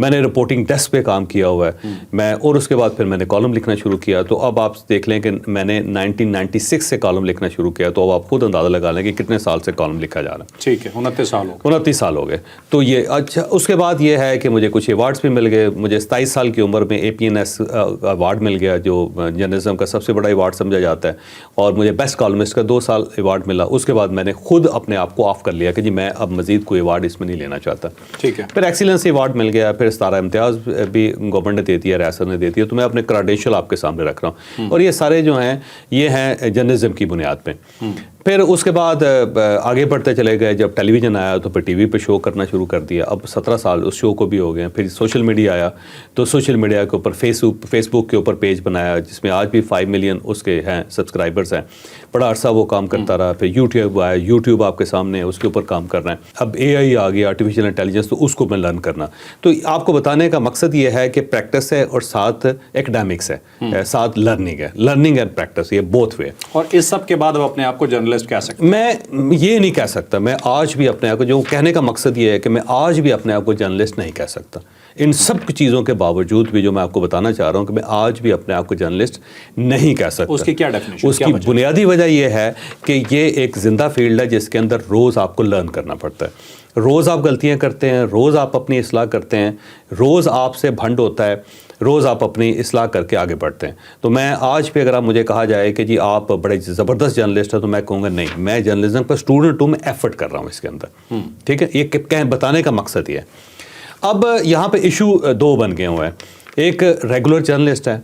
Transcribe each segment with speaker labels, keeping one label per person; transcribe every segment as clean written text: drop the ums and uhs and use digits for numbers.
Speaker 1: میں نے reporting desk پہ کام کیا ہوا ہے میں, اور اس کے بعد پھر میں نے کالم لکھنا شروع کیا. تو اب آپ دیکھ لیں کہ میں نے 1996 سے کالم لکھنا شروع کیا, تو اب آپ خود اندازہ لگا لیں کہ کتنے سال سے کالم لکھا جا رہا ہے.
Speaker 2: ٹھیک ہے, 29
Speaker 1: سال ہو گئے. تو یہ اچھا, اس کے بعد یہ ہے کہ مجھے کچھ ایوارڈز بھی مل گئے. مجھے 27 سال کی عمر میں APNS ایوارڈ مل گیا, جو جرنلزم کا سب سے بڑا ایوارڈ سمجھا جاتا ہے, اور مجھے بیسٹ کالمسٹ کا 2 سال ایوارڈ ملا. اس کے بعد میں نے خود اپنے آپ کو آف کر لیا کہ جی میں اب مزید کوئی ایوارڈ اس میں نہیں لینا چاہتا.
Speaker 2: ٹھیک ہے.
Speaker 1: پھر ایکسیلنس ایوارڈ مل گیا, پھر ستارہ امتیاز بھی گورنمنٹ نے دیتی ہے, ریاست نے دیتی ہے. تو میں اپنے کریڈینشیل آپ کے سامنے رکھ رہا ہوں, اور یہ سارے جو ہیں یہ ہیں جرنلزم کی بنیاد پہ. پھر اس کے بعد آگے بڑھتے چلے گئے. جب ٹیلی ویژن آیا تو پھر TV پہ شو کرنا شروع کر دیا. اب 17 سال اس شو کو بھی ہو گئے. پھر سوشل میڈیا آیا, تو سوشل میڈیا کے اوپر فیس بک کے اوپر پیج بنایا, جس میں آج بھی 5 ملین اس کے ہیں سبسکرائبرز ہیں. بڑا عرصہ وہ کام کرتا رہا. پھر یوٹیوب آیا, یوٹیوب آپ کے سامنے ہے, اس کے اوپر کام کر رہے ہیں. اب AI آ گیا, آرٹیفیشیل انٹیلیجنس, تو اس کو میں لرن کرنا. تو آپ کو بتانے کا مقصد یہ ہے کہ پریکٹس ہے اور ساتھ ایکڈیمکس ہے, ساتھ لرننگ ہے. لرننگ اینڈ پریکٹس, یہ بوتھ وے.
Speaker 2: اور اس سب کے بعد اب اپنے آپ کو جرنلسٹ کہہ سکتے ہیں؟
Speaker 1: میں یہ نہیں کہہ سکتا. میں آج بھی اپنے آپ کو, جو کہنے کا مقصد یہ ہے کہ میں آج بھی اپنے آپ کو جرنلسٹ نہیں کہہ سکتا. ان سب چیزوں کے باوجود بھی جو میں آپ کو بتانا چاہ رہا ہوں کہ میں آج بھی اپنے آپ کو جرنلسٹ نہیں کہہ سکتا.
Speaker 2: اس کی کیا ڈیفینیشن؟
Speaker 1: اس کی بنیادی وجہ یہ ہے کہ یہ ایک زندہ فیلڈ ہے جس کے اندر روز آپ کو لرن کرنا پڑتا ہے. روز آپ غلطیاں کرتے ہیں, روز آپ اپنی اصلاح کرتے ہیں, روز آپ سے بھنڈ ہوتا ہے, روز آپ اپنی اصلاح کر کے آگے بڑھتے ہیں. تو میں آج بھی اگر آپ مجھے کہا جائے کہ جی آپ بڑے زبردست جرنلسٹ ہیں, تو میں کہوں گا نہیں, میں جرنلزم پر اسٹوڈنٹ ہوں, میں ایفرٹ کر رہا ہوں اس کے اندر. ٹھیک ہے, یہ بتانے کا مقصد یہ ہے. اب یہاں پہ ایشو 2 بن گئے ہوئے ہیں. ایک ریگولر جرنلسٹ ہے,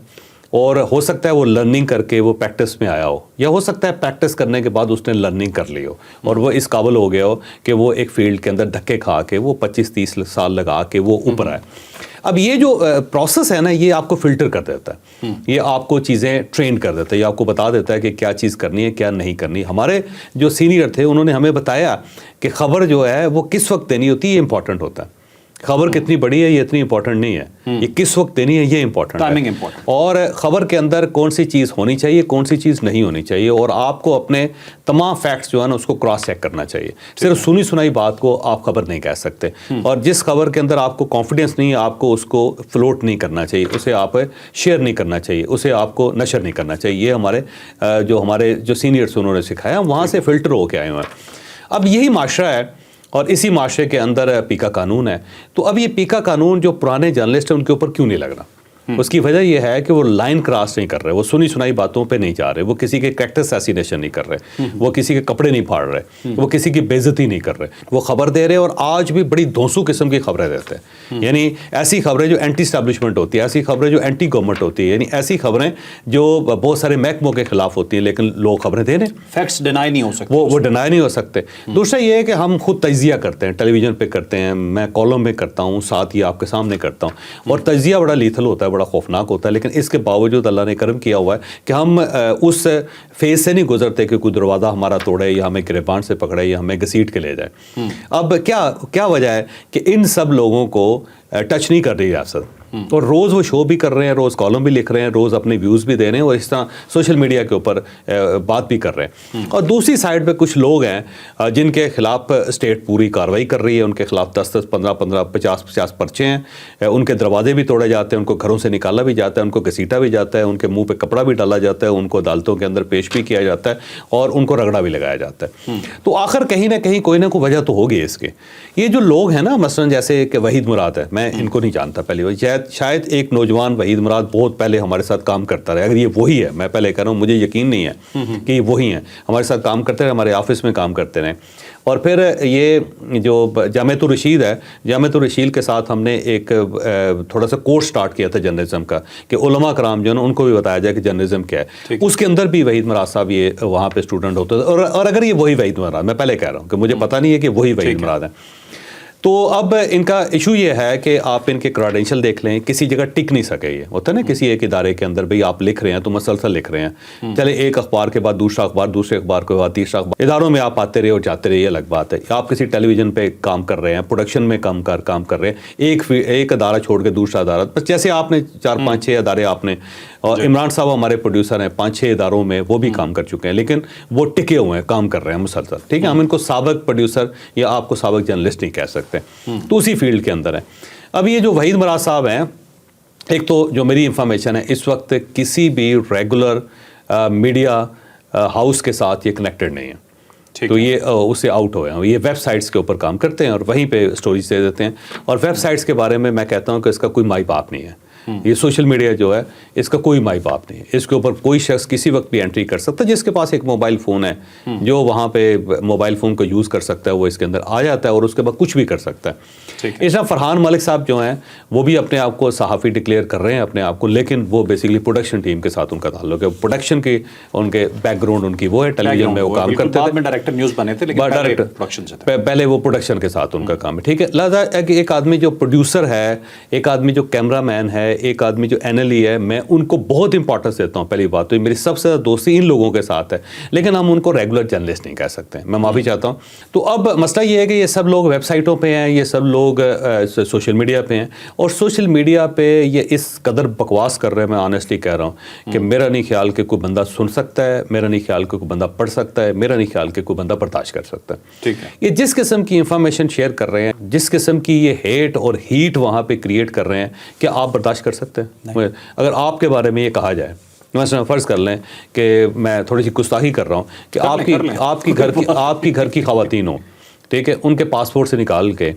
Speaker 1: اور ہو سکتا ہے وہ لرننگ کر کے وہ پریکٹس میں آیا ہو, یا ہو سکتا ہے پریکٹس کرنے کے بعد اس نے لرننگ کر لی ہو اور وہ اس قابل ہو گیا ہو کہ وہ ایک فیلڈ کے اندر دھکے کھا کے وہ 25-30 سال لگا کے وہ اوپر آئے. اب یہ جو پروسیس ہے نا, یہ آپ کو فلٹر کر دیتا ہے, یہ آپ کو چیزیں ٹرین کر دیتا ہے, یہ آپ کو بتا دیتا ہے کہ کیا چیز کرنی ہے کیا نہیں کرنی. ہمارے جو سینئر تھے انہوں نے ہمیں بتایا کہ خبر جو ہے وہ کس وقت دینی ہوتی ہے, یہ امپورٹنٹ ہوتا ہے. خبر کتنی بڑی ہے یہ اتنی امپورٹنٹ نہیں ہے, یہ کس وقت دینی ہے یہ امپورٹنٹ ہے. اور خبر کے اندر کون سی چیز ہونی چاہیے, کون سی چیز نہیں ہونی چاہیے, اور آپ کو اپنے تمام فیکٹس جو ہے نا اس کو کراس چیک کرنا چاہیے. صرف سنی سنائی بات کو آپ خبر نہیں کہہ سکتے, اور جس خبر کے اندر آپ کو کانفیڈنس نہیں ہے آپ کو اس کو فلوٹ نہیں کرنا چاہیے, اسے آپ شیئر نہیں کرنا چاہیے, اسے آپ کو نشر نہیں کرنا چاہیے. یہ ہمارے جو سینئرس انہوں نے سکھایا, وہاں سے فلٹر ہو کے آئے ہوئے ہیں. اب یہی معاشرہ ہے, اور اسی معاشرے کے اندر پیکا قانون ہے. تو اب یہ پیکا قانون جو پرانے جرنلسٹ ہیں ان کے اوپر کیوں نہیں لگ رہا؟ اس کی وجہ یہ ہے کہ وہ لائن کراس نہیں کر رہے, وہ سنی سنائی باتوں پہ نہیں جا رہے, وہ کسی کے کریکٹر اسیسینیشن نہیں کر رہے, وہ کسی کے کپڑے نہیں پھاڑ رہے, وہ کسی کی بے عزتی نہیں کر رہے, وہ خبر دے رہے. اور آج بھی بڑی دھونسو قسم کی خبریں دیتے ہیں, یعنی ایسی خبریں جو اینٹی اسٹیبلشمنٹ ہوتی ہے, ایسی خبریں جو اینٹی گورنمنٹ ہوتی ہے, یعنی ایسی خبریں جو بہت سارے محکموں کے خلاف ہوتی ہیں, لیکن لوگ خبریں دے رہے ہیں.
Speaker 2: فیکٹس ڈینائی نہیں ہو سکتے,
Speaker 1: وہ ڈینائی نہیں ہو سکتے. دوسرا یہ ہے کہ ہم خود تجزیہ کرتے ہیں, ٹیلی ویژن پہ کرتے ہیں, میں کالم میں کرتا ہوں, ساتھ ہی آپ کے سامنے کرتا ہوں, اور تجزیہ بڑا لیتھل ہوتا ہے, بڑا خوفناک ہوتا ہے. لیکن اس کے باوجود اللہ نے کرم کیا ہوا ہے کہ ہم اس فیز سے نہیں گزرتے کہ کوئی دروازہ ہمارا توڑے یا ہمیں گریبان سے پکڑے یا ہمیں گھسیٹ کے لے جائے. اب کیا وجہ ہے کہ ان سب لوگوں کو ٹچ نہیں کر رہی ریاست, اور روز وہ شو بھی کر رہے ہیں, روز کالم بھی لکھ رہے ہیں, روز اپنے ویوز بھی دے رہے ہیں, اور اس طرح سوشل میڈیا کے اوپر بات بھی کر رہے ہیں. اور دوسری سائڈ پہ کچھ لوگ ہیں جن کے خلاف اسٹیٹ پوری کارروائی کر رہی ہے, ان کے خلاف 10-10, 15-15, 50-50 پرچے ہیں, ان کے دروازے بھی توڑے جاتے ہیں, ان کو گھروں سے نکالا بھی جاتا ہے, ان کو گھسیٹا بھی جاتا ہے, ان کے منہ پہ کپڑا بھی ڈالا جاتا ہے, ان کو عدالتوں کے اندر پیش بھی کیا جاتا ہے, اور ان کو رگڑا بھی لگایا جاتا ہے. تو آخر کہیں نہ کہیں کوئی نہ کوئی وجہ تو ہوگی اس کے. یہ جو لوگ ہیں نا, مثلاً جیسے کہ وحید مراد ہے, میں ان کو نہیں جانتا پہلی بار, شاید ایک نوجوان وحید مراد بہت پہلے ہمارے ساتھ کام کرتا رہا. اگر یہ وہی ہے, میں پہلے کہہ رہا ہوں مجھے یقین نہیں ہے کہ یہ وہی ہیں, ہمارے ساتھ کام کرتے رہے, ہمارے آفس میں کام کرتے رہے. اور پھر یہ جو جامعۃ الرشید ہے, جامعۃ الرشید کے ساتھ ہم نے ایک تھوڑا سا کورس سٹارٹ کیا تھا جرنلزم کا, کہ علماء کرام جو ہے نا ان کو بھی بتایا جائے کہ جرنلزم کیا ہے. اس کے اندر بھی وحید مراد صاحب یہ وہاں پہ اسٹوڈنٹ ہوتے تھے. اور اگر یہ وہی وحید مراد, میں پہلے کہہ رہا ہوں کہ مجھے پتہ نہیں ہے کہ وہی وحید مراد ہے. تو اب ان کا ایشو یہ ہے کہ آپ ان کے کریڈینشیل دیکھ لیں, کسی جگہ ٹک نہیں سکے. یہ ہوتا ہے نا کسی ایک ادارے کے اندر, بھئی آپ لکھ رہے ہیں تو مسلسل لکھ رہے ہیں, چلے ایک اخبار کے بعد دوسرا اخبار, دوسرے اخبار کے بعد تیسرا اخبار, اداروں میں آپ آتے رہے اور جاتے رہے, یہ الگ بات ہے. آپ کسی ٹیلی ویژن پہ کام کر رہے ہیں, پروڈکشن میں کام کر رہے ہیں, ایک ادارہ چھوڑ کے دوسرا ادارہ, بس جیسے آپ نے 4-5-6 ادارے آپ نے, اور عمران صاحب ہمارے پروڈیوسر ہیں, 5-6 اداروں میں وہ بھی کام کر چکے ہیں, لیکن وہ ٹکے ہوئے ہیں, کام کر رہے ہیں مسلسل. ٹھیک ہے, ہم ان کو سابق پروڈیوسر یا آپ کو سابق جرنلسٹ نہیں کہہ سکتے, تو اسی فیلڈ کے اندر ہے. اب یہ جو وحید مراد صاحب ہیں، ایک تو جو میری انفارمیشن ہے اس وقت کسی بھی ریگولر میڈیا ہاؤس کے ساتھ یہ کنیکٹڈ نہیں ہے، تو یہ اس سے آؤٹ ہوئے ہیں. یہ ویب سائٹس کے اوپر کام کرتے ہیں اور وہیں پہ اسٹوریز دے دیتے ہیں. اور ویب سائٹس کے بارے میں کہتا ہوں کہ اس کا کوئی مائی باپ نہیں ہے. یہ سوشل میڈیا جو ہے اس کا کوئی مائی باپ نہیں ہے. اس کے اوپر کوئی شخص کسی وقت بھی انٹری کر سکتا ہے. جس کے پاس ایک موبائل فون ہے جو وہاں پہ موبائل فون کو یوز کر سکتا ہے وہ اس کے اندر آ جاتا ہے اور اس کے بعد کچھ بھی کر سکتا ہے. اس طرح فرحان ملک صاحب جو ہیں وہ بھی اپنے آپ کو صحافی ڈکلیئر کر رہے ہیں اپنے آپ کو، لیکن وہ بیسیکلی پروڈکشن ٹیم کے ساتھ ان کا تعلق ہے. پروڈکشن کی ان کے بیک گراؤنڈ ان کی وہ ہے، ٹیلی ویژن میں وہ کام کرتے تھے،
Speaker 2: ڈائریکٹر نیوز بنے تھے لیکن
Speaker 1: پہلے وہ پروڈکشن کے ساتھ ان کا کام ہے. ٹھیک ہے، لہٰذا ایک آدمی جو پروڈیوسر ہے، ایک آدمی جو کیمرہ مین ہے، ایک آدمی جو ہے، میں ان کو بہت امپورٹنس دیتا ہوں. پہلی بات تو میری سب سے زیادہ دوستی ان لوگوں کے ساتھ ہے، لیکن ہم ان کو ریگولر جرنلسٹ نہیں کہہ سکتے. میں معافی چاہتا ہوں. تو اب مسئلہ یہ ہے کہ یہ سب لوگ ویب سائٹوں پہ ہیں، یہ سب لوگ سوشل میڈیا پہ ہیں، اور سوشل میڈیا پہ یہ اس قدر بکواس کر رہے ہیں. میں آنیسٹلی کہہ رہا ہوں کہ میرا نہیں خیال کہ کوئی بندہ سن سکتا ہے، میرا نہیں خیال کہ کوئی بندہ پڑھ سکتا ہے، میرا نہیں خیال کہ کوئی بندہ برداشت کر سکتا ہے.
Speaker 2: ٹھیک ہے،
Speaker 1: یہ جس قسم کی انفارمیشن شیئر کر رہے ہیں، جس قسم کی یہ ہیٹ اور ہیٹ وہاں پہ کریٹ کر رہے ہیں، کیا آپ برداشت کر سکتے ہیں؟ اگر آپ کے بارے میں یہ کہا جائے، مثلا فرض کر لیں کہ میں تھوڑی سی گستاخی کر رہا ہوں کہ آپ کی گھر کی خواتین ہوں، ٹھیک ہے، ان کے پاسپورٹ سے نکال کے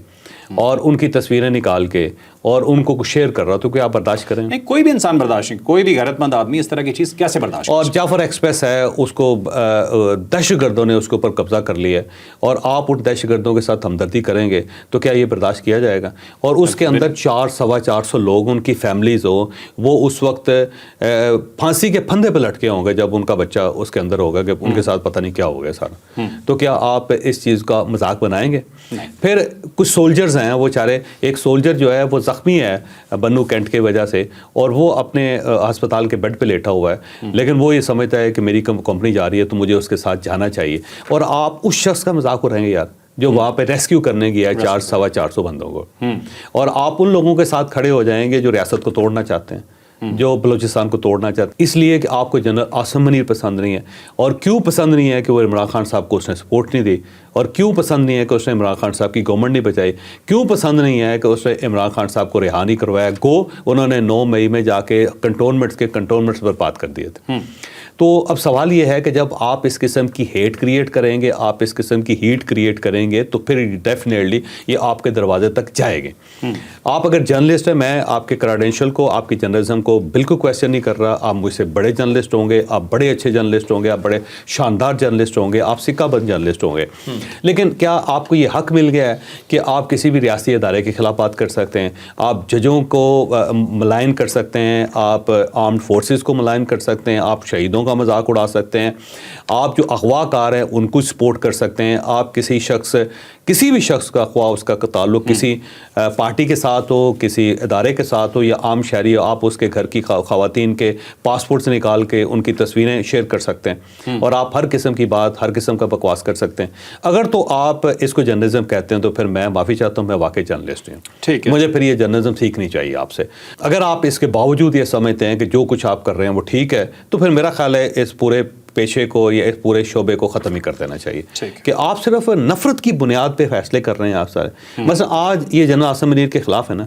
Speaker 1: اور ان کی تصویریں نکال کے اور ان کو شیئر کر رہا، تو کیا آپ برداشت کریں؟
Speaker 2: نہیں، کوئی بھی انسان برداشت نہیں، کوئی بھی غیرت مند آدمی اس طرح کی چیز کیسے برداشت.
Speaker 1: اور جعفر ایکسپریس ہے، اس کو دہشت گردوں نے اس کے اوپر قبضہ کر لیا ہے، اور آپ ان دہشت گردوں کے ساتھ ہمدردی کریں گے تو کیا یہ برداشت کیا جائے گا؟ اور اس کے اندر 400-450 لوگ، ان کی فیملیز ہو، وہ اس وقت پھانسی کے پھندے پہ لٹکے ہوں گے جب ان کا بچہ اس کے اندر ہوگا کہ ان کے ساتھ پتہ نہیں کیا ہو گیا سارا. تو کیا آپ اس چیز کا مذاق بنائیں گے؟ پھر کچھ سولجرز ہیں، وہ چارے، ایک سولجر جو ہے وہ زخمی ہے بنو کینٹ کی وجہ سے، اور وہ اپنے ہسپتال کے بیڈ پہ لیٹا ہوا ہے، لیکن وہ یہ سمجھتا ہے کہ میری کمپنی جا رہی ہے تو مجھے اس کے ساتھ جانا چاہیے. اور آپ اس شخص کا مذاق اڑائیں گے یار جو وہاں پہ ریسکیو کرنے گیا ہے 400-450 بندوں کو، اور آپ ان لوگوں کے ساتھ کھڑے ہو جائیں گے جو ریاست کو توڑنا چاہتے ہیں، جو بلوچستان کو توڑنا چاہتے ہیں، اس لیے کہ آپ کو جنرل عاصم منیر پسند نہیں ہے. اور کیوں پسند نہیں ہے کہ وہ عمران خان صاحب کو اس نے سپورٹ نہیں دی، اور کیوں پسند نہیں ہے کہ اس نے عمران خان صاحب کی گورنمنٹ نہیں بچائی، کیوں پسند نہیں ہے کہ اس نے عمران خان صاحب کو رہا نہیں کروایا. انہوں نے 9 مئی میں جا کے کنٹونمنٹس برباد کر دیے تھے. تو اب سوال یہ ہے کہ جب آپ اس قسم کی ہیٹ کریٹ کریں گے، آپ اس قسم کی ہیٹ کریٹ کریں گے، تو پھر ڈیفینیٹلی یہ آپ کے دروازے تک جائے گے. آپ اگر جرنلسٹ ہیں، میں آپ کے کریڈینشل کو، آپ کی جرنلزم کو بالکل کویسچن نہیں کر رہا. آپ مجھ سے بڑے جرنلسٹ ہوں گے، آپ بڑے اچھے جرنلسٹ ہوں گے، آپ بڑے شاندار جرنلسٹ ہوں گے، آپ سکہ بند جرنلسٹ ہوں گے، لیکن کیا آپ کو یہ حق مل گیا ہے کہ آپ کسی بھی ریاستی ادارے کے خلاف بات کر سکتے ہیں؟ آپ ججوں کو ملائن کر سکتے ہیں، آپ آرمڈ فورسز کو ملائن کر سکتے ہیں، آپ شہیدوں کا مذاق اڑا سکتے ہیں، آپ جو اغوا کار ہیں ان کو سپورٹ کر سکتے ہیں. آپ کسی بھی شخص کا، خواہ اس کا تعلق کسی پارٹی کے ساتھ ہو، کسی ادارے کے ساتھ ہو یا عام شہری ہو، آپ اس کے گھر کی خواتین کے پاسپورٹ سے نکال کے ان کی تصویریں شیئر کر سکتے ہیں، اور آپ ہر قسم کی بات، ہر قسم کا بکواس کر سکتے ہیں. اگر تو آپ اس کو جرنلزم کہتے ہیں تو پھر میں معافی چاہتا ہوں، میں واقعی جرنلسٹ ہوں.
Speaker 2: ٹھیک ہے،
Speaker 1: مجھے پھر یہ جرنلزم سیکھنی چاہیے آپ سے. اگر آپ اس کے باوجود یہ سمجھتے ہیں کہ جو کچھ آپ کر رہے ہیں وہ ٹھیک ہے، تو پھر میرا خیال ہے اس پورے پیشے کو یا اس پورے شعبے کو ختم ہی کر دینا چاہیے کہ آپ صرف نفرت کی بنیاد پہ فیصلے کر رہے ہیں. آپ سارے مثلا آج یہ جنرل عاصم منیر کے خلاف ہے نا،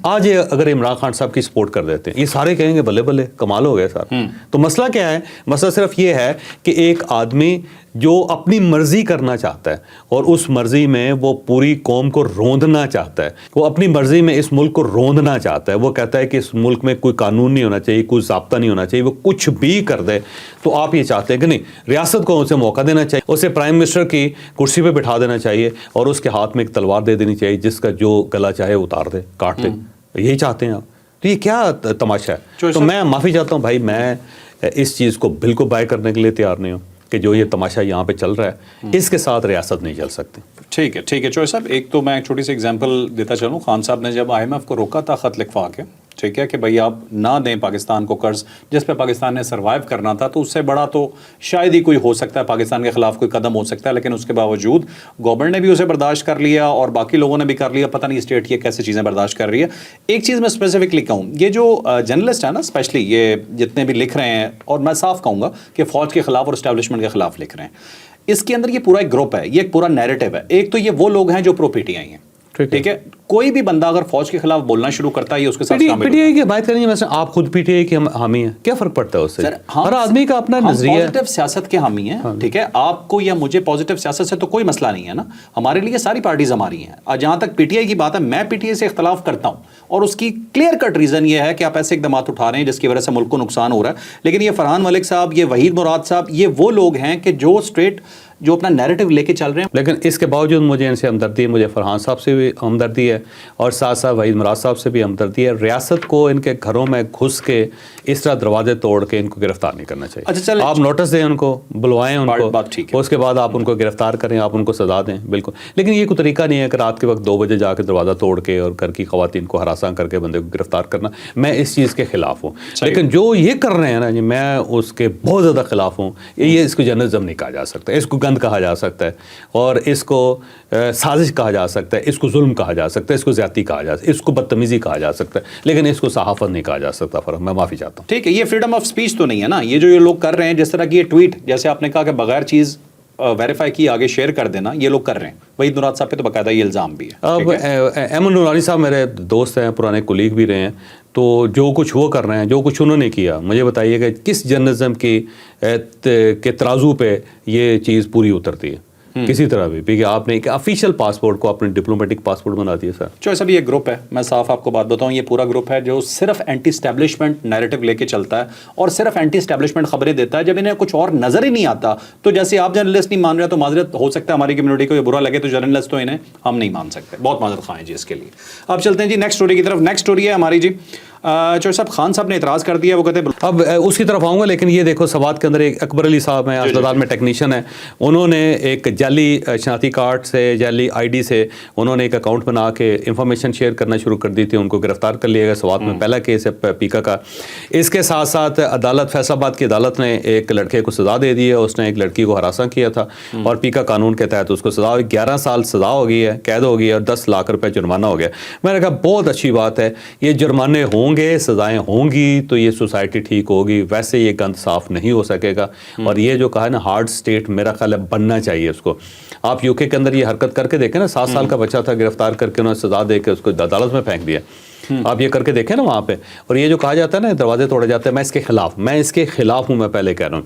Speaker 1: آج یہ اگر عمران خان صاحب کی سپورٹ کر دیتے ہیں، یہ سارے کہیں گے بلے بلے کمال ہو گیا سر. تو مسئلہ کیا ہے؟ مسئلہ صرف یہ ہے کہ ایک آدمی جو اپنی مرضی کرنا چاہتا ہے اور اس مرضی میں وہ پوری قوم کو روندنا چاہتا ہے، وہ اپنی مرضی میں اس ملک کو روندنا چاہتا ہے، وہ کہتا ہے کہ اس ملک میں کوئی قانون نہیں ہونا چاہیے، کوئی ضابطہ نہیں ہونا چاہیے، وہ کچھ بھی کر دے. تو آپ یہ چاہتے ہیں کہ نہیں، ریاست کو اسے موقع دینا چاہیے، اسے پرائم منسٹر کی کرسی پہ بٹھا دینا چاہیے اور اس کے ہاتھ میں ایک تلوار دے دینی چاہیے، جس کا جو گلا چاہے اتار دے، کاٹ دے. یہی چاہتے ہیں آپ؟ تو یہ کیا تماشا ہے؟ تو میں معافی چاہتا ہوں بھائی، میں اس چیز کو بالکل بائے کرنے کے لیے تیار نہیں ہوں کہ جو یہ تماشا یہاں پہ چل رہا ہے اس کے ساتھ ریاست نہیں چل سکتی.
Speaker 2: ٹھیک ہے چوہے صاحب، ایک تو میں ایک چھوٹی سی ایگزامپل دیتا چلوں. خان صاحب نے جب IMF کو روکا تھا خط لکھوا کے، ٹھیک ہے، کہ بھائی آپ نہ دیں پاکستان کو قرض جس پہ پاکستان نے سروائیو کرنا تھا، تو اس سے بڑا تو شاید ہی کوئی ہو سکتا ہے، پاکستان کے خلاف کوئی قدم ہو سکتا ہے. لیکن اس کے باوجود گورنمنٹ نے بھی اسے برداشت کر لیا اور باقی لوگوں نے بھی کر لیا. پتہ نہیں اسٹیٹ یہ کیسے چیزیں برداشت کر رہی ہے. ایک چیز میں اسپیسیفکلی کہوں، یہ جو جرنلسٹ ہیں نا، اسپیشلی یہ جتنے بھی لکھ رہے ہیں، اور میں صاف کہوں گا کہ فوج کے خلاف اور اسٹیبلشمنٹ کے خلاف لکھ رہے ہیں، اس کے اندر یہ پورا ایک گروپ ہے، یہ ایک پورا نیریٹو ہے. ایک تو یہ وہ لوگ ہیں جو پرو PTI ہیں، ٹھیک ہے، کوئی بھی بندہ اگر فوج کے خلاف بولنا شروع کرتا ہے یہ اس کے ساتھ شامل
Speaker 1: پی ٹی آئی کی بات کریں گے، مثلا آپ خود پی ٹی آئی کے حامی ہیں، کیا فرق پڑتا ہے اس سے؟ ہر آدمی کا اپنا نظریہ ہے.
Speaker 2: پازیٹیو سیاست کے حامی ہیں، ٹھیک ہے، آپ کو یا مجھے پازیٹیو سیاست سے تو کوئی مسئلہ نہیں ہے نا، ہمارے لیے ساری پارٹیز ہماری ہیں. جہاں تک پی ٹی آئی کی بات ہے، میں پی ٹی آئی سے اختلاف کرتا ہوں اور اس کی کلیئر کٹ ریزن یہ ہے کہ آپ ایسے اقدامات اٹھا رہے ہیں جس کی وجہ سے ملک کو نقصان ہو رہا ہے. لیکن یہ فرحان ملک صاحب، یہ وحید مراد صاحب، یہ وہ لوگ ہیں کہ جو اسٹریٹ جو اپنا نیریٹو لے کے چل رہے ہیں.
Speaker 1: لیکن اس کے باوجود مجھے ان سے ہمدردی ہے، مجھے فرحان صاحب سے بھی ہمدردی ہے اور ساتھ ساتھ وحید مراد صاحب سے بھی ہمدردی ہے. ریاست کو ان کے گھروں میں گھس کے اس طرح دروازے توڑ کے ان کو گرفتار نہیں کرنا چاہیے.
Speaker 2: اچھا چلیں،
Speaker 1: آپ نوٹس دیں ان کو، بلوائیں ان کو،
Speaker 2: بات ٹھیک ہے،
Speaker 1: اس کے بعد آپ ان کو گرفتار کریں، آپ ان کو سزا دیں، بالکل. لیکن یہ کوئی طریقہ نہیں ہے کہ رات کے وقت 2 بجے جا کے دروازہ توڑ کے اور گھر کی خواتین کو ہراساں کر کے بندے کو گرفتار کرنا. میں اس چیز کے خلاف ہوں. لیکن جو یہ کر رہے ہیں نا جی، میں اس کے بہت زیادہ خلاف ہوں. یہ اس کو جرنلزم نہیں کہا جا سکتا، اس کو گند کہا جا سکتا ہے اور اس کو سازش کہا جا سکتا ہے، اس کو ظلم کہا جا سکتا ہے، اس کو زیادتی کہا جا سکتا ہے، اس کو بدتمیزی کہا جا سکتا ہے، لیکن اس کو صحافت نہیں کہا جا سکتا. فرق، میں معافی چاہتا ہوں.
Speaker 2: ٹھیک ہے، یہ فریڈم آف اسپیچ تو نہیں ہے نا. یہ جو یہ لوگ کر رہے ہیں، جس طرح کی یہ ٹویٹ، جیسے آپ نے کہا کہ بغیر چیز ویریفائی کی آگے شیئر کر دینا، یہ لوگ کر رہے ہیں. وحید مراد صاحب پہ تو باقاعدہ یہ الزام بھی ہے.
Speaker 1: اب احمد نورانی صاحب میرے دوست ہیں، پرانے کولیگ بھی رہے ہیں، تو جو کچھ وہ کر رہے ہیں، جو کچھ انہوں نے کیا، مجھے بتائیے کہ کس جرنلزم کی کے ترازو پہ یہ چیز پوری اترتی ہے؟ کسی طرح بھی، کیونکہ آپ نے ایک آفیشیل پاسپورٹ کو اپنے ڈپلومیٹک پاسپورٹ بنا دیا. سر
Speaker 2: چوائس ابھی یہ گروپ ہے، میں صاف آپ کو بات بتاؤں، یہ پورا گروپ ہے جو صرف اینٹی اسٹیبلشمنٹ نیریٹو لے کے چلتا ہے اور صرف اینٹی اسٹیبلشمنٹ خبریں دیتا ہے. جب انہیں کچھ اور نظر ہی نہیں آتا تو جیسے آپ جرنلسٹ نہیں مان رہے تو معذرت ہو سکتا ہے ہماری کمیونٹی کو یہ برا لگے، تو جرنلسٹ تو انہیں ہم نہیں مان سکتے. بہت معذرت خواہ ہیں جی اس کے لیے. اب چلتے ہیں جی نیکسٹ اسٹوری کی طرف. نیکسٹ اسٹوری ہے ہماری جی، چوہر صاحب خان صاحب نے اعتراض کر دیا. وہ کہتے ہیں
Speaker 1: اب اس کی طرف آؤں گا، لیکن یہ دیکھو سوات کے اندر ایک اکبر علی صاحب ہیں، اسپتال میں ٹیکنیشین ہیں. انہوں نے ایک جعلی شناختی کارڈ سے، جعلی آئی ڈی سے انہوں نے ایک اکاؤنٹ بنا کے انفارمیشن شیئر کرنا شروع کر دی تھی. ان کو گرفتار کر لیا گیا. سوات میں پہلا کیس ہے پیکا کا. اس کے ساتھ ساتھ عدالت، فیصل آباد کی عدالت نے ایک لڑکے کو سزا دے دی ہے. اس نے ایک لڑکی کو ہراساں کیا تھا اور پیکا قانون کے تحت اس کو سزا ہوئی. 11 سال سزا ہو گئی ہے، قید ہو گئی ہے اور 10 لاکھ روپے جرمانہ ہو گیا. میں نے کہا بہت اچھی بات ہے، یہ جرمانے ہوں گے، سزائیں ہوں گی تو یہ سوسائٹی ٹھیک ہوگی. ویسے یہ گند صاف نہیں ہو سکے گا. اور یہ جو کہا ہے نا ہارڈ اسٹیٹ، میرا خیال ہے بننا چاہیے اس کو. آپ یو کے اندر یہ حرکت کر کے دیکھیں نا، 7 سال کا بچہ تھا، گرفتار کر کے انہوں نے سزا دے کے اس کو عدالت میں پھینک دیا. آپ یہ کر کے دیکھیں نا وہاں پہ. اور یہ جو کہا جاتا ہے نا دروازے توڑے جاتے ہیں، میں اس کے خلاف ہوں، میں پہلے کہہ رہا ہوں.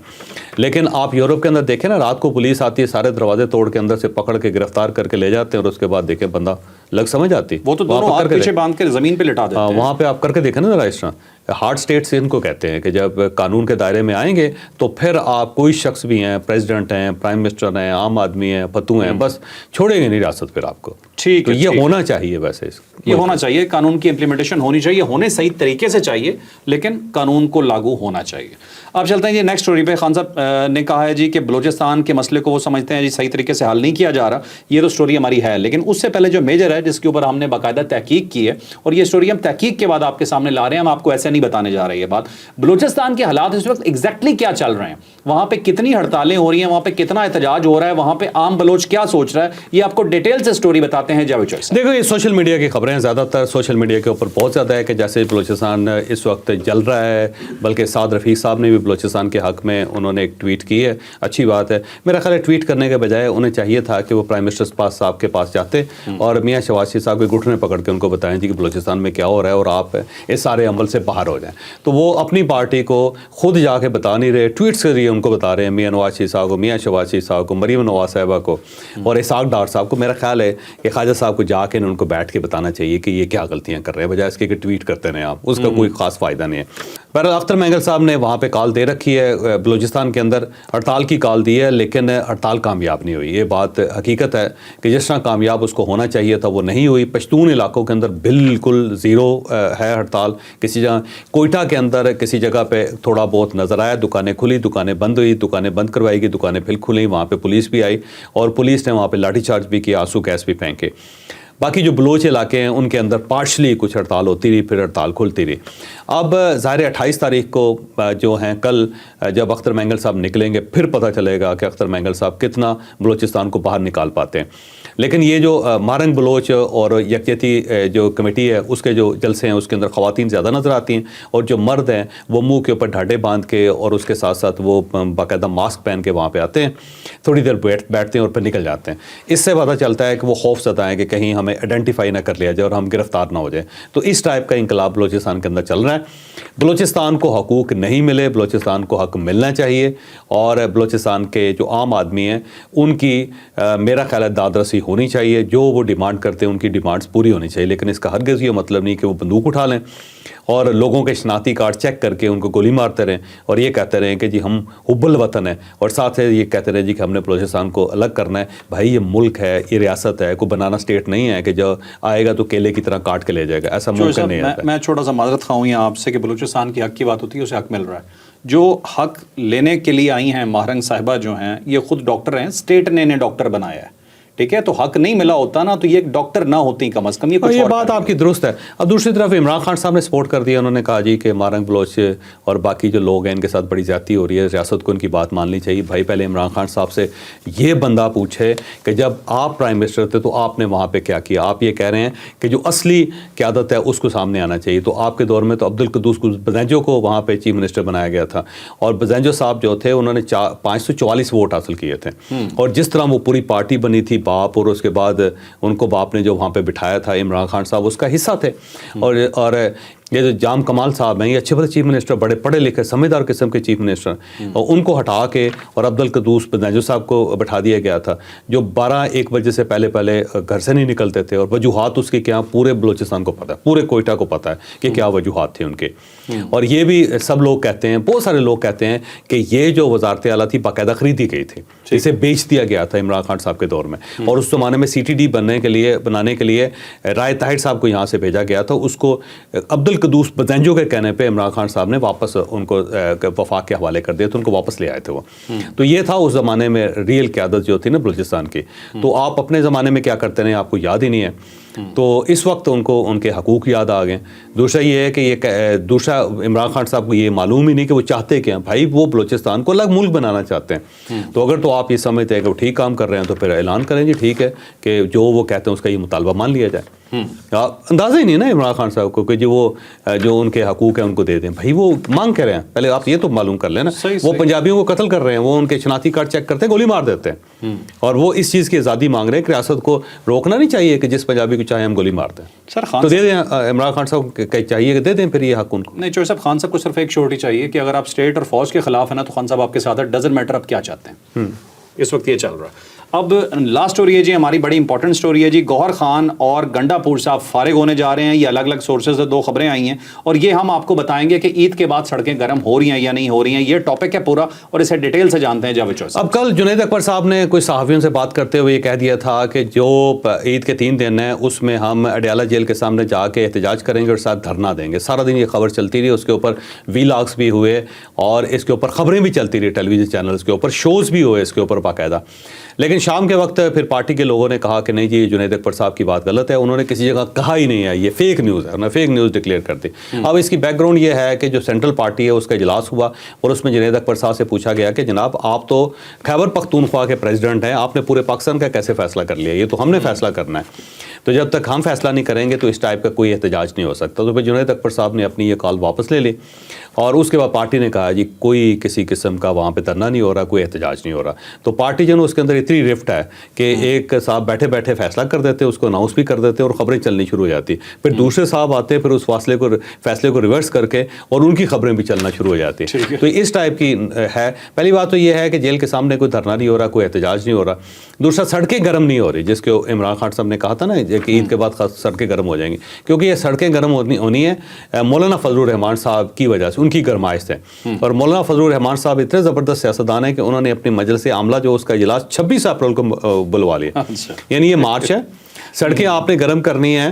Speaker 1: لیکن آپ یورپ کے اندر دیکھیں نا، رات کو پولیس آتی ہے، سارے دروازے توڑ کے اندر سے پکڑ کے گرفتار کر کے لے جاتے ہیں اور اس کے بعد دیکھیں بندہ لگ سمجھ آتی.
Speaker 2: وہ تو دونوں ہاتھ پیچھے باندھ کے زمین پہ لٹا دیتے ہیں.
Speaker 1: وہاں پہ آپ کر کے دیکھیں نا ذرا اس طرح. ہارڈ اسٹیٹ سے ان کو کہتے ہیں کہ جب قانون کے دائرے میں آئیں گے تو پھر آپ کوئی شخص بھی ہیں، پریزیڈنٹ ہیں، پرائم منسٹر ہیں، عام آدمی ہیں، فتو ہیں، بس چھوڑیں گے نہیں ریاست پھر آپ کو.
Speaker 2: ٹھیک
Speaker 1: تو یہ ہونا چاہیے. ویسے
Speaker 2: یہ ہونا چاہیے، قانون کی امپلیمنٹیشن ہونی چاہیے، ہونے صحیح طریقے سے چاہیے، لیکن قانون کو لاگو ہونا چاہیے. اب چلتے ہیں یہ نیکسٹ اسٹوری پہ. خان صاحب نے کہا ہے جی کہ بلوچستان کے مسئلے کو وہ سمجھتے ہیں جی صحیح طریقے سے حل نہیں کیا جا رہا. یہ تو اسٹوری ہماری ہے، لیکن اس سے پہلے جو میجر ہے جس کے اوپر ہم نے باقاعدہ تحقیق کی ہے، اور یہ اسٹوری ہم تحقیق کے بعد آپ کے سامنے لا رہے ہیں، ہم آپ کو ایسے نہیں بتانے جا رہے ہیں. یہ بات بلوچستان کے حالات اس وقت ایگزیکٹلی کیا چل رہے ہیں، وہاں پہ کتنی ہڑتالیں ہو رہی ہیں، وہاں پہ کتنا احتجاج ہو رہا ہے، وہاں پہ عام بلوچ کیا سوچ رہا ہے، یہ آپ کو ڈیٹیل سے اسٹوری بتاتے ہیں. جاوید چوہر صاحب
Speaker 1: دیکھو، یہ سوشل میڈیا کی خبریں زیادہ تر سوشل میڈیا کے اوپر بہت زیادہ ہے کہ جیسے بلوچستان اس وقت جل رہا ہے. بلکہ سعد رفیق صاحب نے بھی بلوچستان کے حق میں انہوں نے ایک ٹویٹ کی ہے. اچھی بات ہے. میرا خیال ہے ٹویٹ کرنے کے بجائے انہیں چاہیے تھا کہ وہ پرائم منسٹر صاحب کے پاس جاتے اور میاں شہباز شریف صاحب کے گھٹنے پکڑ کے ان کو بتائیں جی کہ بلوچستان میں کیا ہو رہا ہے اور آپ اس سارے عمل سے باہر ہو جائیں. تو وہ اپنی پارٹی کو خود جا کے بتا نہیں رہے، ٹویٹس کے ذریعے ان کو بتا رہے ہیں، میاں نواز شریف صاحب کو، میاں شہباز شریف صاحب کو، مریم نواز صاحبہ کو اور اسحاق ڈار صاحب کو. میرا خیال ہے کہ خواجہ صاحب کو جا کے ان کو بیٹھ کے بتانا چاہیے کہ یہ کیا غلطیاں کر رہے ہیں، بجائے اس کے کہ ٹویٹ کرتے رہیں آپ. اس کا کوئی خاص فائدہ نہیں ہے. بہرحال اختر مینگل صاحب نے وہاں پہ کال دے رکھی ہے، بلوچستان کے اندر ہڑتال کی کال دی ہے، لیکن ہڑتال کامیاب نہیں ہوئی. یہ بات حقیقت ہے کہ جس طرح کامیاب اس کو ہونا چاہیے تھا وہ نہیں ہوئی. پشتون علاقوں کے اندر بالکل زیرو ہے ہڑتال. کسی جگہ کوئٹہ کے اندر کسی جگہ پہ تھوڑا بہت نظر آیا، دکانیں کھلی، دکانیں بند ہوئی، دکانیں بند کروائی گئی، دکانیں پھر کھلیں. وہاں پہ پولیس بھی آئی اور پولیس نے وہاں پہ لاٹھی چارج بھی کیا، آنسو گیس بھی پھینکے. باقی جو بلوچ علاقے ہیں ان کے اندر پارشلی کچھ ہڑتال ہوتی رہی، پھر ہڑتال کھلتی رہی. اب ظاہر 28 تاریخ کو جو ہیں کل جب اختر مینگل صاحب نکلیں گے پھر پتہ چلے گا کہ اختر مینگل صاحب کتنا بلوچستان کو باہر نکال پاتے ہیں. لیکن یہ جو مارنگ بلوچ اور یکجہتی جو کمیٹی ہے اس کے جو جلسے ہیں اس کے اندر خواتین زیادہ نظر آتی ہیں، اور جو مرد ہیں وہ منہ کے اوپر ڈھاڈے باندھ کے اور اس کے ساتھ ساتھ وہ باقاعدہ ماسک پہن کے وہاں پہ آتے ہیں، تھوڑی دیر بیٹھتے ہیں اور پھر نکل جاتے ہیں۔ اس سے پتہ چلتا ہے کہ وہ خوف زدہ ہیں کہ کہیں ہمیں آئیڈینٹیفائی نہ کر لیا جائے اور ہم گرفتار نہ ہو جائیں۔ تو اس ٹائپ کا انقلاب بلوچستان کے اندر چل رہا ہے۔ بلوچستان کو حقوق نہیں ملے، بلوچستان کو حق ملنا چاہیے، اور بلوچستان کے جو عام آدمی ہیں ان کی میرا خیال ہے داد رسی ہونی چاہیے، جو وہ ڈیمانڈ کرتے ہیں ان کی ڈیمانڈز پوری ہونی چاہیے۔ لیکن اس کا ہرگز یہ مطلب نہیں کہ وہ بندوق اٹھا لیں اور لوگوں کے شناختی کارڈ چیک کر کے ان کو گولی مارتے رہیں اور یہ کہتے رہیں کہ جی ہم حب الوطن ہیں، اور ساتھ یہ کہتے رہیں جی کہ ہم نے بلوچستان کو الگ کرنا ہے۔ بھائی یہ ملک ہے، یہ ریاست ہے، کوئی بنانا اسٹیٹ نہیں ہے کہ جو آئے گا تو کیلے کی طرح کاٹ کے لے جائے گا، ایسا ممکن نہیں ہے۔
Speaker 2: میں چھوٹا سا معذرت خواہ ہوں یہاں آپ سے کہ بلوچستان کی حق کی بات ہوتی ہے، اسے حق مل رہا ہے۔ جو حق لینے کے لیے آئی ہیں ماہرنگ صاحبہ جو ہیں، یہ خود ڈاکٹر ہیں، اسٹیٹ نے انہیں ڈاکٹر بنایا ہے، ٹھیک ہے؟ تو حق نہیں ملا ہوتا نا تو یہ ایک ڈاکٹر نہ ہوتی کم از کم، یہ
Speaker 1: بات آپ کی درست ہے۔ اب دوسری طرف عمران خان صاحب نے سپورٹ کر دیا، انہوں نے کہا جی کہ مارنگ بلوچ اور باقی جو لوگ ہیں ان کے ساتھ بڑی زیادتی ہو رہی ہے، ریاست کو ان کی بات ماننی چاہیے۔ بھائی پہلے عمران خان صاحب سے یہ بندہ پوچھے کہ جب آپ پرائم منسٹر تھے تو آپ نے وہاں پہ کیا کیا؟ آپ یہ کہہ رہے ہیں کہ جو اصلی قیادت ہے اس کو سامنے آنا چاہیے۔ تو آپ کے دور میں تو عبدالقدوس بزنجو کو وہاں پہ چیف منسٹر بنایا گیا تھا، اور بزنجو صاحب جو تھے انہوں نے 544 ووٹ حاصل کیے تھے، اور جس طرح وہ پوری پارٹی بنی تھی، باپ اور اس کے بعد ان کو باپ نے جو وہاں پہ بٹھایا تھا، عمران خان صاحب اس کا حصہ تھے، اور یہ جو جام کمال صاحب ہیں یہ اچھے بڑے چیف منسٹر، بڑے پڑھے لکھے سمجھدار قسم کے چیف منسٹر، اور ان کو ہٹا کے اور عبدالقدوس بزنجو صاحب کو بٹھا دیا گیا تھا، جو 12-1 بجے سے پہلے گھر سے نہیں نکلتے تھے، اور وجوہات اس کے کیا پورے بلوچستان کو پتہ ہے، پورے کوئٹہ کو پتہ ہے کہ کیا وجوہات تھے ان کے۔ اور یہ بھی سب لوگ کہتے ہیں، بہت سارے لوگ کہتے ہیں کہ یہ جو وزارت اعلیٰ تھی باقاعدہ خریدی گئی تھی، اسے بیچ دیا گیا تھا عمران خان صاحب کے دور میں، اور اس زمانے میں CTD بنانے کے لیے رائے طاہر صاحب کو یہاں سے بھیجا گیا تھا، اس کو عبدالقدوس بزنجو کے کہنے پہ عمران خان صاحب نے واپس ان کو وفاق کے حوالے کر دیا، تو ان کو واپس لے آئے تھے وہ۔ تو یہ تھا اس زمانے میں ریئل قیادت جو تھی نا بلوچستان کی۔ تو آپ اپنے زمانے میں کیا کرتے ہیں آپ کو یاد ہی نہیں ہے، تو اس وقت ان کو ان کے حقوق یاد آ گئے۔ دوسرا یہ ہے کہ دوسرا عمران خان صاحب کو یہ معلوم ہی نہیں کہ وہ چاہتے کیا ہیں۔ بھائی وہ بلوچستان کو الگ ملک بنانا چاہتے ہیں، تو اگر تو آپ یہ سمجھتے ہیں کہ وہ ٹھیک کام کر رہے ہیں تو پھر اعلان کریں جی ٹھیک ہے کہ جو وہ کہتے ہیں اس کا یہ مطالبہ مان لیا جائے۔ اندازہ ہی نہیں نا عمران خان صاحب کو کہ جو ان کے حقوق ہیں ان کو دے دیں۔ بھائی وہ مانگ کر رہے ہیں، پہلے آپ یہ تو معلوم کر لیں نا، وہ پنجابیوں کو قتل کر رہے ہیں، وہ ان کے شناختی کارڈ چیک کرتے ہیں، گولی مار دیتے ہیں، اور وہ اس چیز کی آزادی مانگ رہے ہیں کہ ریاست کو روکنا نہیں چاہیے کہ جس پنجابی کو چاہے ہم گولی مار دیں۔ تو دے دیں عمران خان صاحب کو چاہیے کہ دے دیں پھر یہ حق ان کو۔
Speaker 2: نہیں چوہے صاحب، خان صاحب کو صرف ایک شورٹی چاہیے کہ اگر آپ اسٹیٹ اور فوج کے خلاف ہیں نا تو خان صاحب آپ کے ساتھ ڈزنٹ میٹر آپ کیا چاہتے ہیں، اس وقت یہ چل رہا ہے۔ اب لاسٹ سٹوری ہے جی، ہماری بڑی امپورٹنٹ سٹوری ہے جی، گوہر خان اور گنڈا پور صاحب فارغ ہونے جا رہے ہیں، یہ الگ الگ سورسز سے 2 خبریں آئی ہیں، اور یہ ہم آپ کو بتائیں گے کہ عید کے بعد سڑکیں گرم ہو رہی ہیں یا نہیں ہو رہی ہیں، یہ ٹاپک ہے پورا، اور اسے ڈیٹیل سے جانتے ہیں جاوید چوہے صاحب۔
Speaker 1: اب کل جنید اکبر صاحب نے کوئی صحافیوں سے بات کرتے ہوئے یہ کہہ دیا تھا کہ جو عید کے 3 دن ہیں اس میں ہم اڈیالہ جیل کے سامنے جا کے احتجاج کریں گے اور ساتھ دھرنا دیں گے۔ سارا دن یہ خبر چلتی رہی، اس کے اوپر ویلاگس بھی ہوئے اور اس کے اوپر خبریں بھی چلتی رہی، ٹیلی ویژن چینلز کے اوپر شوز بھی ہوئے اس کے اوپر باقاعدہ۔ لیکن شام کے وقت پھر پارٹی کے لوگوں نے کہا کہ نہیں جی جنید اکبر صاحب کی بات غلط ہے، انہوں نے کسی جگہ کہا ہی نہیں ہے، یہ فیک نیوز ہے، انہوں نے فیک نیوز ڈکلیئر کر دی۔ اب اس کی بیک گراؤنڈ یہ ہے کہ جو سینٹرل پارٹی ہے اس کا اجلاس ہوا، اور اس میں جنید اکبر صاحب سے پوچھا گیا کہ جناب آپ تو خیبر پختونخوا کے پریزیڈنٹ ہیں، آپ نے پورے پاکستان کا کیسے فیصلہ کر لیا؟ یہ تو ہم نے فیصلہ کرنا ہے، تو جب تک ہم فیصلہ نہیں کریں گے تو اس ٹائپ کا کوئی احتجاج نہیں ہو سکتا۔ تو پھر جنید اکبر صاحب نے اپنی یہ کال واپس لے لی، اور اس کے بعد پارٹی نے کہا جی کوئی کسی قسم کا وہاں پہ دھرنا نہیں ہو رہا، کوئی احتجاج نہیں ہو رہا۔ تو پارٹی جو ہے اس کے اندر اتنی رفٹ ہے کہ ایک صاحب بیٹھے بیٹھے فیصلہ کر دیتے، اس کو اناؤنس بھی کر دیتے اور خبریں چلنی شروع ہو جاتی، پھر دوسرے صاحب آتے پھر اس فیصلے کو ریورس کر کے اور ان کی خبریں بھی چلنا شروع ہو جاتی۔ تو اس ٹائپ کی ہے۔ پہلی بات تو یہ ہے کہ جیل کے سامنے کوئی دھرنا نہیں ہو رہا، کوئی احتجاج نہیں ہو رہا۔ دوسرا سڑکیں گرم نہیں ہو رہی، جس کے عمران خان صاحب نے کہا تھا نا کہ عید کے بعد سڑکیں گرم ہو جائیں گی، کیونکہ یہ سڑکیں گرم ہونی ہے مولانا فضل الرحمان صاحب کی وجہ سے، ان کی گرمائش سے۔ اور مولانا فضل الرحمان صاحب اتنے زبردست سیاستدان ہیں کہ انہوں نے اپنی مجلس عاملہ جو اس کا اجلاس 26 اپریل کو بلوا لیا، یعنی یہ مارچ ہے، سڑکیں آپ نے گرم کرنی ہیں